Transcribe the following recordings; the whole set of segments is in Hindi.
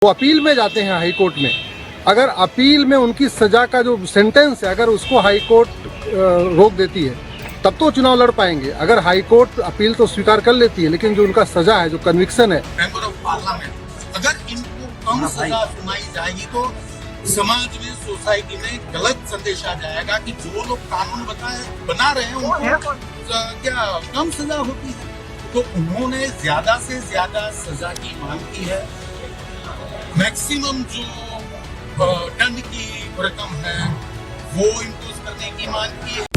वो अपील में जाते हैं हाई कोर्ट में। अगर अपील में उनकी सजा का जो सेंटेंस है अगर उसको हाई कोर्ट रोक देती है तब तो चुनाव लड़ पाएंगे। अगर हाई कोर्ट अपील तो स्वीकार कर लेती है लेकिन जो उनका सजा है, जो कन्विक्शन है, मेंबर ऑफ पार्लियामेंट, अगर इनको कम सजा सुनाई जाएगी तो समाज में, सोसाइटी में गलत संदेश आ जाएगा कि जो लोग कानून बना रहे हैं उनको क्या कम सजा होती है। तो उन्होंने ज्यादा से ज्यादा सजा की मांग की है। मैक्सिमम जो दंड की रकम है वो इम्पोज करने की मांग की है।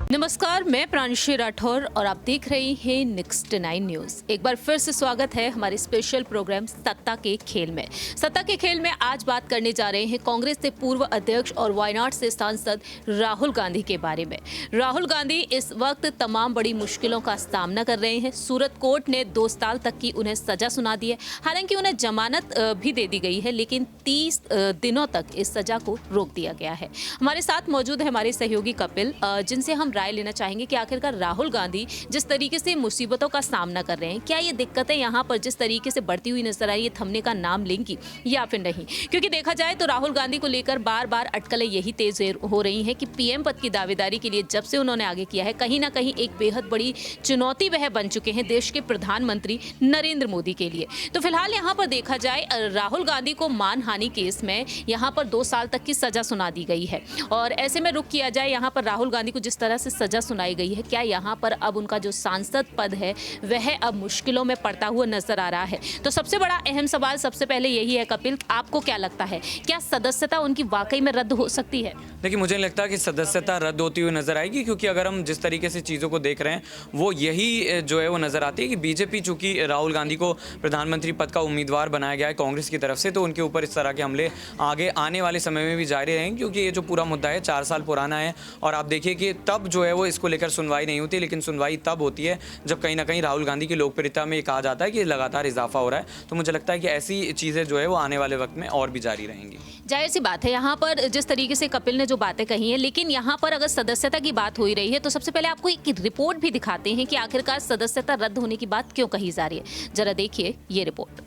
नमस्कार, मैं प्रांशी राठौर और आप देख रहे हैं नेक्स्ट 9 न्यूज। एक बार फिर से स्वागत है हमारे स्पेशल प्रोग्राम सत्ता के खेल में। सत्ता के खेल में आज बात करने जा रहे हैं कांग्रेस के पूर्व अध्यक्ष और वायनाड से सांसद राहुल गांधी के बारे में। राहुल गांधी इस वक्त तमाम बड़ी मुश्किलों का सामना कर रहे हैं। सूरत कोर्ट ने 2 साल तक की उन्हें सजा सुना दी है। हालांकि उन्हें जमानत भी दे दी गई है लेकिन 30 दिनों तक इस सजा को रोक दिया गया है। हमारे साथ मौजूद है हमारे सहयोगी कपिल, जिनसे हम राय लेना चाहेंगे कि आखिरकार राहुल गांधी जिस तरीके से मुसीबतों का सामना कर रहे हैं, क्या ये दिक्कतें यहाँ पर जिस तरीके से बढ़ती हुई नजर आई, ये थमने का नाम लेंगी या फिर नहीं? क्योंकि देखा जाए तो राहुल गांधी को लेकर बार बार अटकलें यही तेज हो रही हैं कि पीएम पद की दावेदारी के लिए जब से उन्होंने आगे किया है, कहीं ना कहीं एक बेहद बड़ी चुनौती वह बन चुके हैं देश के प्रधानमंत्री नरेंद्र मोदी के लिए। तो फिलहाल यहाँ पर देखा जाए राहुल गांधी को मानहानि केस में यहाँ पर 2 साल तक की सजा सुना दी गई है। और ऐसे में रुक किया जाए, यहाँ पर राहुल गांधी को जिस तरह से सजा सुनाई गई है, क्या यहाँ पर अब उनका जो सांसद पद है वह अब मुश्किलों में पड़ता हुआ नजर आ रहा है? तो सबसे बड़ा अहम सवाल सबसे पहले यही है कपिल, आपको क्या लगता है, क्या सदस्यता उनकी वाकई में रद्द हो सकती है? देखिए, मुझे नहीं लगता कि सदस्यता रद्द होती हुई नजर आएगी, क्योंकि अगर हम जिस तरीके से चीज़ों को देख रहे हैं वो यही जो है वो नजर आती है कि बीजेपी चूंकि राहुल गांधी को प्रधानमंत्री पद का उम्मीदवार बनाया गया है कांग्रेस की तरफ से, तो उनके ऊपर इस तरह के हमले आगे आने वाले समय में भी जारी रहेंगे, क्योंकि ये जो पूरा मुद्दा है 4 साल पुराना है। और आप देखिए कि तब जो है वो इसको लेकर सुनवाई नहीं होती, लेकिन सुनवाई तब होती है जब कहीं ना कहीं राहुल गांधी की लोकप्रियता में कहा जाता है कि लगातार इजाफा हो रहा है। तो मुझे लगता है कि ऐसी चीज़ें जो है वो आने वाले वक्त में और भी जारी रहेंगी। जाहिर सी बात है, यहाँ पर जिस तरीके से कपिल ने जो बातें कही हैं, लेकिन यहाँ पर अगर सदस्यता की बात हो ही रही है तो सबसे पहले आपको एक रिपोर्ट भी दिखाते हैं कि आखिरकार सदस्यता रद्द होने की बात क्यों कही जा रही है। जरा देखिए ये रिपोर्ट।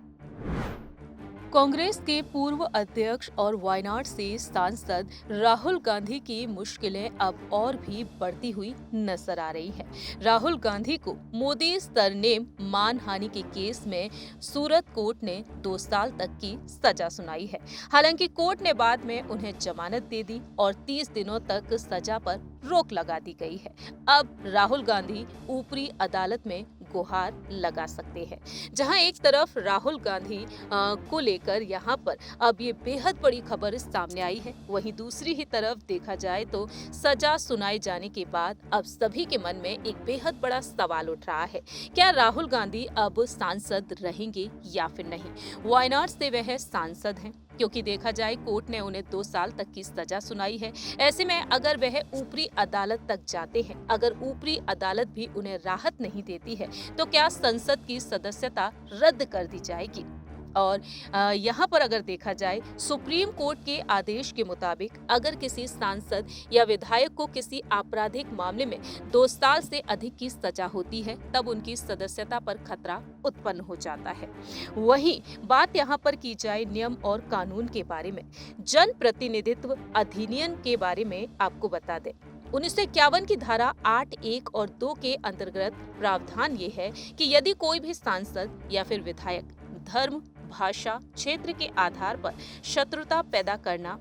कांग्रेस के पूर्व अध्यक्ष और वायनाड से सांसद राहुल गांधी की मुश्किलें अब और भी बढ़ती हुई नजर आ रही है। राहुल गांधी को मोदी सरनेम मानहानि के केस में सूरत कोर्ट ने 2 साल तक की सजा सुनाई है। हालांकि कोर्ट ने बाद में उन्हें जमानत दे दी और 30 दिनों तक सजा पर रोक लगा दी गई है। अब राहुल गांधी ऊपरी अदालत में गुहार लगा सकते हैं। जहां एक तरफ राहुल गांधी को लेकर यहाँ पर अब ये बेहद बड़ी खबर सामने आई है, वहीं दूसरी ही तरफ देखा जाए तो सजा सुनाए जाने के बाद अब सभी के मन में एक बेहद बड़ा सवाल उठ रहा है, क्या राहुल गांधी अब सांसद रहेंगे या फिर नहीं? वायनाड से वह सांसद हैं, क्योंकि देखा जाए कोर्ट ने उन्हें 2 साल तक की सजा सुनाई है। ऐसे में अगर वह ऊपरी अदालत तक जाते हैं, अगर ऊपरी अदालत भी उन्हें राहत नहीं देती है, तो क्या संसद की सदस्यता रद्द कर दी जाएगी? और यहाँ पर अगर देखा जाए सुप्रीम कोर्ट के आदेश के मुताबिक अगर किसी सांसद या विधायक को किसी आपराधिक मामले में 2 साल से अधिक की सजा होती है तब उनकी सदस्यता पर खतरा उत्पन्न हो जाता है। वहीं बात यहाँ पर की जाए नियम और कानून के बारे में, जन प्रतिनिधित्व अधिनियम के बारे में आपको बता दें। 1951 की धारा 8, 1 और 2 के अंतर्गत प्रावधान ये है कि यदि कोई भी सांसद या फिर विधायक धर्म, भाषा, क्षेत्र के आधार पर शत्रुता पैदा करना,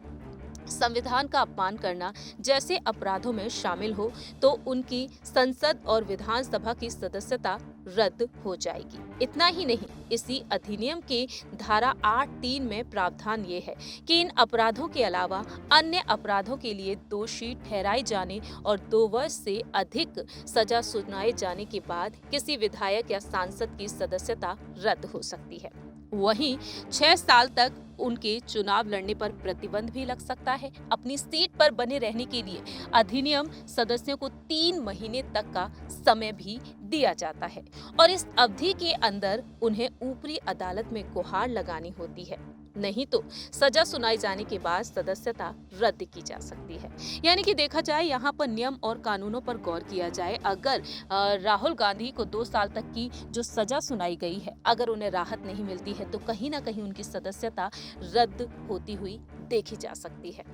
संविधान का अपमान करना जैसे अपराधों में शामिल हो तो उनकी संसद और विधानसभा की सदस्यता रद्द हो जाएगी। इतना ही नहीं, इसी अधिनियम के धारा 8(3) में प्रावधान ये है कि इन अपराधों के अलावा अन्य अपराधों के लिए दोषी ठहराए जाने और 2 वर्ष से अधिक सजा सुनाए जाने के बाद किसी विधायक या सांसद की सदस्यता रद्द हो सकती है। वहीं 6 साल तक उनके चुनाव लड़ने पर प्रतिबंध भी लग सकता है। अपनी सीट पर बने रहने के लिए अधिनियम सदस्यों को 3 महीने तक का समय भी दिया जाता है और इस अवधि के अंदर उन्हें ऊपरी अदालत में गुहार लगानी होती है। नहीं तो सजा सुनाई जाने के बाद सदस्यता रद्द की जा सकती है। यानी कि देखा जाए यहाँ पर नियम और कानूनों पर गौर किया जाए। अगर राहुल गांधी को 2 साल तक की जो सजा सुनाई गई है, अगर उन्हें राहत नहीं मिलती है तो कहीं ना कहीं उनकी सदस्यता रद्द होती हुई देखी जा सकती है।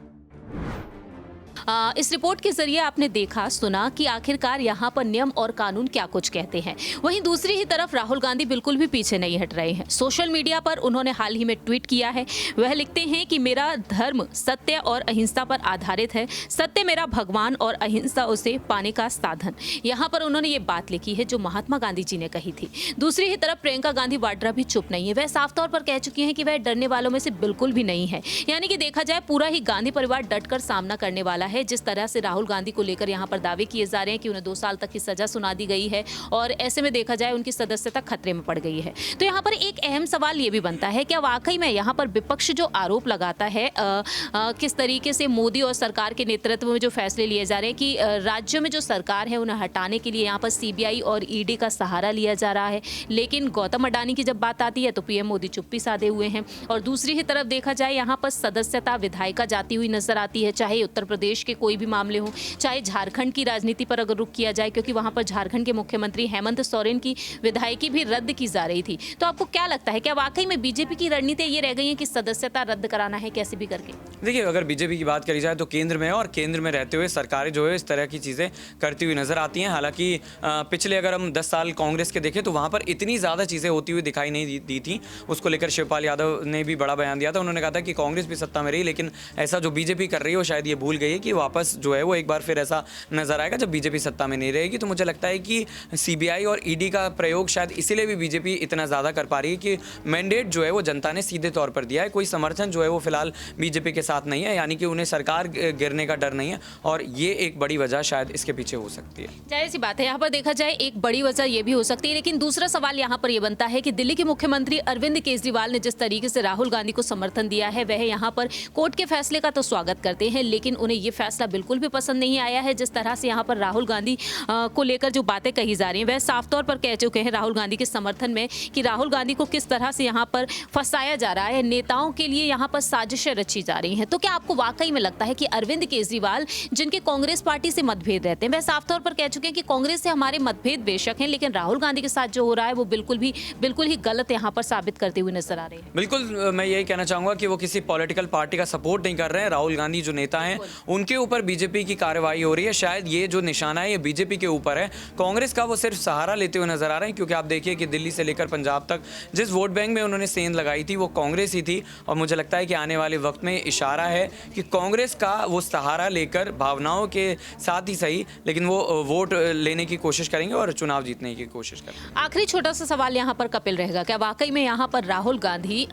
इस रिपोर्ट के जरिए आपने देखा सुना कि आखिरकार यहाँ पर नियम और कानून क्या कुछ कहते हैं। वहीं दूसरी ही तरफ राहुल गांधी बिल्कुल भी पीछे नहीं हट रहे हैं। सोशल मीडिया पर उन्होंने हाल ही में ट्वीट किया है। वह लिखते हैं कि मेरा धर्म सत्य और अहिंसा पर आधारित है। सत्य मेरा भगवान और अहिंसा उसे पाने का साधन। यहाँ पर उन्होंने ये बात लिखी है जो महात्मा गांधी जी ने कही थी। दूसरी ही तरफ प्रियंका गांधी वाड्रा भी चुप नहीं है। वह साफ तौर पर कह चुकी हैं कि वह डरने वालों में से बिल्कुल भी नहीं है। यानी कि देखा जाए पूरा ही गांधी परिवार डटकर सामना करने वाला है। जिस तरह से राहुल गांधी को लेकर यहाँ पर दावे किए जा रहे हैं कि उन्हें 2 साल तक की सजा सुना दी गई है और ऐसे में देखा जाए उनकी सदस्यता खतरे में पड़ गई है। तो यहाँ पर एक अहम सवाल ये भी बनता है क्या वाकई में यहाँ पर विपक्ष जो आरोप लगाता है किस तरीके से मोदी और सरकार के नेतृत्व में जो फैसले लिए जा रहे हैं कि राज्यों में जो सरकार है उन्हें हटाने के लिए यहाँ पर सीबीआई और ईडी का सहारा लिया जा रहा है, लेकिन गौतम अडानी की जब बात आती है तो पीएम मोदी चुप्पी साधे हुए हैं। और दूसरी ही तरफ देखा जाए यहाँ पर सदस्यता विधायिका जाती हुई नजर आती है, चाहे उत्तर प्रदेश के कोई भी मामले हो, चाहे झारखंड की राजनीति पर अगर रुख किया जाए, क्योंकि वहां पर झारखंड के मुख्यमंत्री हेमंत सोरेन की विधायकी भी रद्द की जा रही थी। तो आपको क्या लगता है क्या वाकई में बीजेपी की रणनीति ये रह गई है कि सदस्यता रद्द कराना है कैसे भी करके? देखिए, अगर बीजेपी की बात करी जाए तो केंद्र में और केंद्र में रहते हुए सरकारें जो है इस तरह की चीज़ें करती हुई नजर आती हैं। हालांकि पिछले अगर हम 10 साल कांग्रेस के देखें तो वहाँ पर इतनी ज़्यादा चीज़ें होती हुई दिखाई नहीं दी थी। उसको लेकर शिवपाल यादव ने भी बड़ा बयान दिया था। उन्होंने कहा था कि कांग्रेस भी सत्ता में रही, लेकिन ऐसा जो बीजेपी कर रही है वो शायद ये भूल गई है कि वापस जो है वो एक बार फिर ऐसा नजर आएगा जब बीजेपी सत्ता में नहीं रहेगी। तो मुझे लगता है कि सीबीआई और ईडी का प्रयोग शायद इसीलिए भी बीजेपी इतना ज़्यादा कर पा रही है कि मैंडेट जो है वो जनता ने सीधे तौर पर दिया है। कोई समर्थन जो है वो फिलहाल बीजेपी के साथ नहीं है, यानी कि उन्हें सरकार गिरने का डर नहीं है और ये एक बड़ी वजह शायद इसके पीछे हो सकती है। जाहिर सी बात है यहाँ पर देखा जाए एक बड़ी वजह ये भी हो सकती है, लेकिन दूसरा सवाल यहाँ पर ये बनता है कि दिल्ली के मुख्यमंत्री अरविंद केजरीवाल ने जिस तरीके से राहुल गांधी को समर्थन दिया है वह यहाँ पर कोर्ट के फैसले का तो स्वागत करते हैं, लेकिन उन्हें ये फैसला बिल्कुल भी पसंद नहीं आया है। जिस तरह से यहाँ पर राहुल गांधी को लेकर जो बातें कही जा रही हैं वह साफ तौर पर कह चुके हैं राहुल गांधी के समर्थन में कि राहुल गांधी को किस तरह से यहाँ पर फंसाया जा रहा है, नेताओं के लिए यहाँ पर साजिशें रची जा रही हैं। तो क्या आपको वाकई में लगता है कि अरविंद केजरीवाल जिनके कांग्रेस पार्टी से मतभेद रहते हैं वह साफ तौर पर कह चुके हैं कि कांग्रेस से हमारे मतभेद बेशक हैं, लेकिन राहुल गांधी के साथ जो हो रहा है वो बिल्कुल ही गलत यहाँ पर साबित करते हुए नजर आ रहे हैं? बिल्कुल, मैं यही कहना चाहूंगा कि वो किसी पॉलिटिकल पार्टी का सपोर्ट नहीं कर रहे हैं। राहुल गांधी जो नेता हैं उनके ऊपर बीजेपी की कार्रवाई हो रही है। शायद ये जो निशाना है ये बीजेपी के ऊपर है, कांग्रेस का वो सिर्फ सहारा लेते हुए नजर आ रहे हैं। क्योंकि आप देखिए कि दिल्ली से लेकर पंजाब तक जिस वोट बैंक में उन्होंने सेंध लगाई थी वो कांग्रेस ही थी। और मुझे लगता है कि आने वाले वक्त में इशारा है कि कांग्रेस का वो सहारा लेकर भावनाओं के साथ ही सही, लेकिन वो वोट लेने की कोशिश करेंगे और चुनाव जीतने की कोशिश करेंगे। आखिरी छोटा सा सवाल यहाँ पर कपिल रहेगा, क्या वाकई में यहाँ पर राहुल गांधी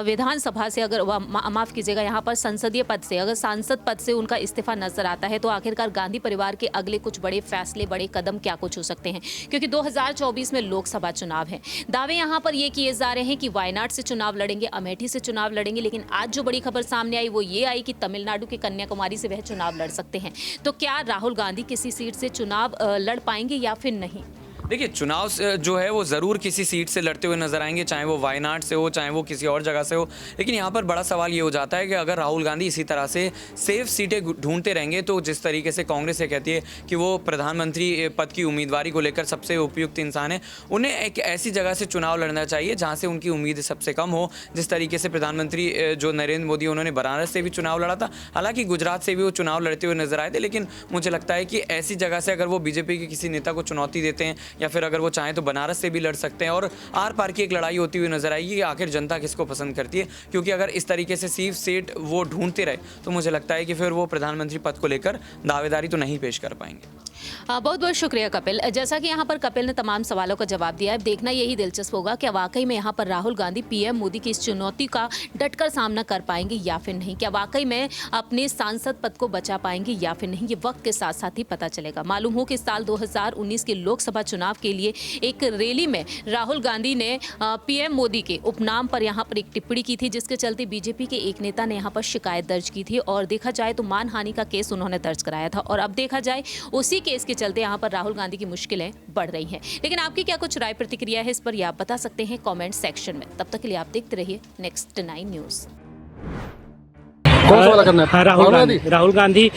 विधानसभा से अगर माफ कीजिएगा यहाँ पर संसदीय पद से अगर सांसद पद से उनका इस्तीफा नजर आता है तो आखिरकार गांधी परिवार के अगले कुछ बड़े फैसले बड़े कदम क्या कुछ हो सकते हैं? क्योंकि 2024 में लोकसभा चुनाव है। दावे यहाँ पर ये किए जा रहे हैं कि वायनाड से चुनाव लड़ेंगे, अमेठी से चुनाव लड़ेंगे, लेकिन आज जो बड़ी खबर सामने आई वो ये आई कि तमिलनाडु के कन्याकुमारी से वह चुनाव लड़ सकते हैं। तो क्या राहुल गांधी किसी सीट से चुनाव लड़ पाएंगे या फिर नहीं? देखिए, चुनाव जो है वो ज़रूर किसी सीट से लड़ते हुए नजर आएंगे, चाहे वो वायनाड से हो चाहे वो किसी और जगह से हो। लेकिन यहाँ पर बड़ा सवाल ये हो जाता है कि अगर राहुल गांधी इसी तरह से सेफ सीटें ढूंढते रहेंगे तो जिस तरीके से कांग्रेस ये कहती है कि वो प्रधानमंत्री पद की उम्मीदवारी को लेकर सबसे उपयुक्त इंसान है, उन्हें एक ऐसी जगह से चुनाव लड़ना चाहिए जहाँ से उनकी उम्मीद सबसे कम हो। जिस तरीके से प्रधानमंत्री जो नरेंद्र मोदी उन्होंने बनारस से भी चुनाव लड़ा था, हालांकि गुजरात से भी वो चुनाव लड़ते हुए नजर आए थे, लेकिन मुझे लगता है कि ऐसी जगह से अगर वो बीजेपी के किसी नेता को चुनौती देते हैं या फिर अगर वो चाहें तो बनारस से भी लड़ सकते हैं और आर पार की एक लड़ाई होती हुई नजर आएगी कि आखिर जनता किसको पसंद करती है। क्योंकि अगर इस तरीके से सेफ सीट वो ढूंढते रहे तो मुझे लगता है कि फिर वो प्रधानमंत्री पद को लेकर दावेदारी तो नहीं पेश कर पाएंगे। बहुत बहुत शुक्रिया कपिल। जैसा कि यहाँ पर कपिल ने तमाम सवालों का जवाब दिया है, देखना यही दिलचस्प होगा कि वाकई में यहाँ पर राहुल गांधी पीएम मोदी की इस चुनौती का डटकर सामना कर पाएंगे या फिर नहीं। क्या वाकई में अपने सांसद पद को बचा पाएंगे या फिर नहीं, ये वक्त के साथ साथ ही पता चलेगा। मालूम हो कि साल 2019 के लोकसभा चुनाव के लिए एक रैली में राहुल गांधी ने पीएम मोदी के उपनाम पर यहाँ पर एक टिप्पणी की थी, जिसके चलते बीजेपी के एक नेता ने यहाँ पर शिकायत दर्ज की थी और देखा जाए तो मानहानि का केस उन्होंने दर्ज कराया था। और अब देखा जाए उसी केस के चलते यहाँ पर राहुल गांधी की मुश्किलें बढ़ रही हैं। लेकिन आपकी क्या कुछ राय प्रतिक्रिया है इस पर, ये आप बता सकते हैं कमेंट सेक्शन में। तब तक के लिए आप देखते रहिए नेक्स्ट 9 न्यूज़। कौन सा वाला करना है? हाँ, राहुल गांधी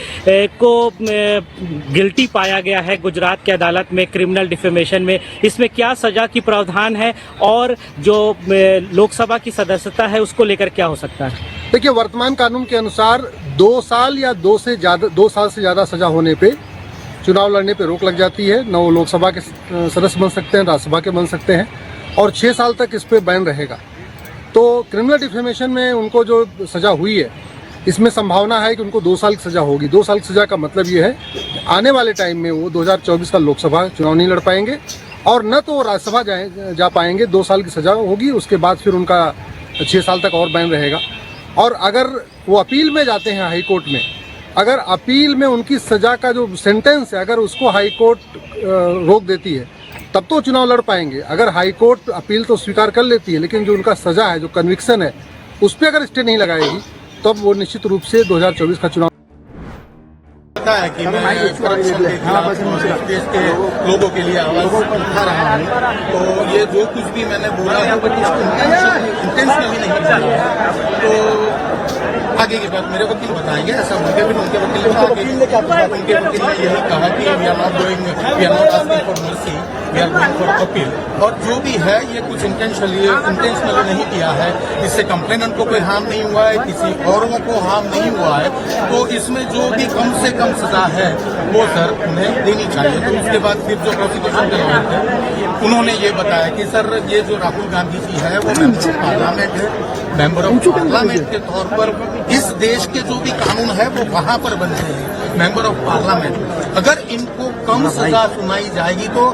को गिल्टी पाया गया है गुजरात की अदालत में क्रिमिनल डिफेमेशन में। इसमें क्या सजा की प्रावधान है और जो लोकसभा की सदस्यता है उसको लेकर क्या हो सकता है? देखिए, वर्तमान कानून के अनुसार 2 साल या 2 साल से ज्यादा सजा होने पे चुनाव लड़ने पे रोक लग जाती है। न वो लोकसभा के सदस्य बन सकते हैं, राज्यसभा के बन सकते हैं, और 6 साल तक इस पे बैन रहेगा। तो क्रिमिनल डिफेमेशन में उनको जो सजा हुई है, इसमें संभावना है कि उनको 2 साल की सजा होगी। 2 साल की सजा का मतलब ये है कि आने वाले टाइम में वो 2024 का लोकसभा चुनाव नहीं लड़ पाएंगे और न तो वो राज्यसभा जा पाएंगे। 2 साल की सजा होगी, उसके बाद फिर उनका 6 साल तक और बैन रहेगा। और अगर वो अपील में जाते हैं हाई कोर्ट में, अगर अपील में उनकी सजा का जो सेंटेंस है, अगर उसको हाई कोर्ट रोक देती है, तब तो चुनाव लड़ पाएंगे। अगर हाई कोर्ट अपील तो स्वीकार कर लेती है, लेकिन जो उनका सजा है, जो कन्विक्शन है, उस पर अगर स्टे नहीं लगाएगी, तब वो निश्चित रूप से 2024 का चुनाव पता है कि मैं करप्शन के खिलाफ देश के लोगों के लिए आवाज उठा रहा हूँ। तो ये जो कुछ भी मैंने बोला है वो इंटेंशनली नहीं किया है। तो आगे की बात मेरे वकील बताएंगे। ऐसा उनके वकील ने यही कहा कि we are not asking for mercy, we are going for appeal. और जो भी है ये कुछ इंटेंशनली नहीं किया है। इससे कंप्लेनेंट को कोई हार्म नहीं हुआ है, किसी औरों को हार्म नहीं हुआ है। तो इसमें जो भी कम से कम सजा है वो सर उन्हें देनी चाहिए। तो उसके बाद फिर जो प्रोसिक्यूशन के लॉयर थे उन्होंने ये बताया कि सर ये जो राहुल गांधी जी है वो मेंबर ऑफ पार्लियामेंट है। मेंबर ऑफ पार्लियामेंट के तौर पर इस देश के जो भी कानून है वो वहां पर बनते हैं, मेंबर ऑफ पार्लियामेंट। अगर इनको कम सजा सुनाई जाएगी तो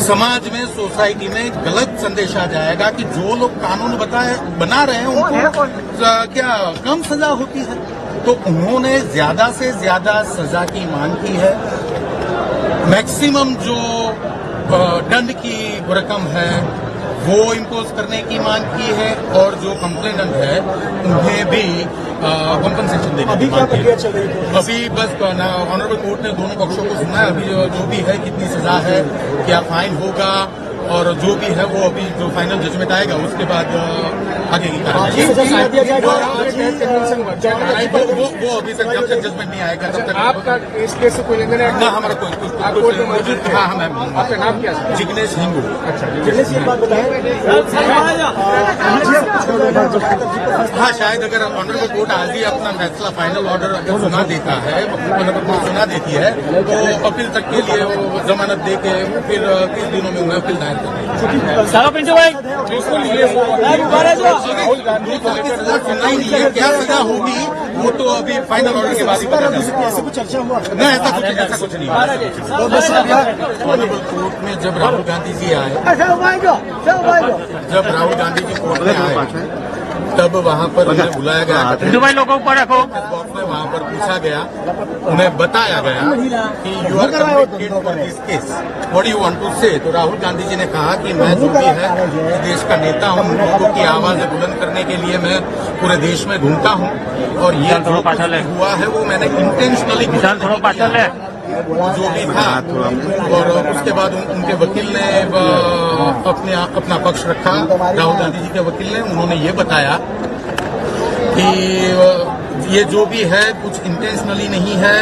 समाज में, सोसाइटी में गलत संदेश आ जाएगा कि जो लोग कानून बना रहे हैं उनको क्या कम सजा होती है। तो उन्होंने ज्यादा से ज्यादा सजा की मांग की है। मैक्सिमम जो दंड की रकम है वो इम्पोज करने की मांग की है, और जो कंप्लेनेंट है उन्हें भी कंपनसेशन देने की मांग की है। अभी बस ऑनरेबल कोर्ट ने दोनों पक्षों को सुना है। अभी जो भी है, कितनी सजा है, क्या फाइन होगा, और जो भी है वो अभी जो फाइनल जजमेंट आएगा उसके बाद आगे की कार्रवाई। वो अभी तक जब तक जजमेंट नहीं आएगा तब तक आपका इस केस से कोई लेना है ना। हमारा कोई हाँ, आपका नाम क्या है? जिग्नेश हिंगू। अच्छा, जिग्नेश, एक बात बताएं। हाँ, शायद अगर ऑनरेबल कोर्ट आज ही अपना फैसला फाइनल ऑर्डर अगर सुना देता है, ऑनरेबल कोर्ट सुना देती है, तो अपील तक के लिए वो जमानत दे के फिर 30 दिनों में उन्हें अपील दायर करें। सुनाई नहीं है, क्या सजा होगी वो तो अभी फाइनल ऑर्डर के बाद ही पता चलेगा। ऐसा कुछ चर्चा हुआ नहीं, ऐसा कुछ नहीं। ऑनरेबल कोर्ट में जब राहुल गांधी जी आए, कोर्ट में आए, तब वहाँ पर उन्हें बुलाया गया, लोगों को रखो, वहाँ पर पूछा गया, उन्हें बताया गया कि you are convicted for this case, what you want to say. तो राहुल गांधी जी ने कहा कि मैं जो भी है देश का नेता हूँ, लोगों की आवाजें बुलंद करने के लिए मैं पूरे देश में घूमता हूँ, और ये जो हुआ है वो मैंने इंटेंशनली जो भी था। और उसके बाद उनके वकील ने अपना पक्ष रखा, राहुल गांधी जी के वकील ने। उन्होंने ये बताया कि ये जो भी है कुछ इंटेंशनली नहीं है।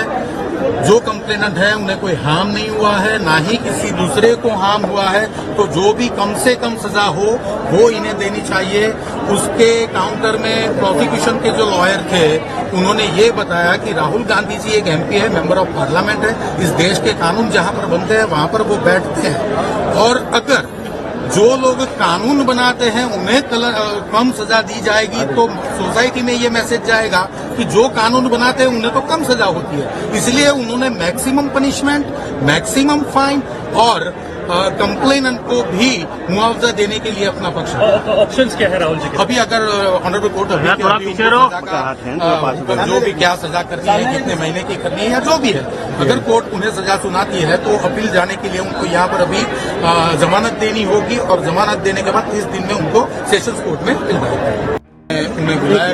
जो कंप्लेनेंट है उन्हें कोई हार्म नहीं हुआ है, ना ही किसी दूसरे को हार्म हुआ है। तो जो भी कम से कम सजा हो वो इन्हें देनी चाहिए। उसके काउंटर में प्रोसिक्यूशन के जो लॉयर थे उन्होंने ये बताया कि राहुल गांधी जी एक एमपी है, मेंबर ऑफ पार्लियामेंट है। इस देश के कानून जहां पर बनते हैं वहां पर वो बैठते हैं, और अगर जो लोग कानून बनाते हैं उन्हें कम सजा दी जाएगी तो सोसाइटी में ये मैसेज जाएगा कि जो कानून बनाते हैं उन्हें तो कम सजा होती है। इसलिए उन्होंने मैक्सिमम पनिशमेंट, मैक्सिमम फाइन और कंप्लेनेंट को भी मुआवजा देने के लिए अपना पक्ष ऑप्शंस क्या है राहुल जी के? अभी अगर ऑनरेबल कोर्ट जो भी क्या सजा करनी है, कितने महीने की करनी है या जो भी है, अगर कोर्ट उन्हें सजा सुनाती है तो अपील जाने के लिए उनको यहाँ पर अभी जमानत देनी होगी, और जमानत देने के बाद 30 दिन में उनको सेशंस कोर्ट में उन्हें बुलाया।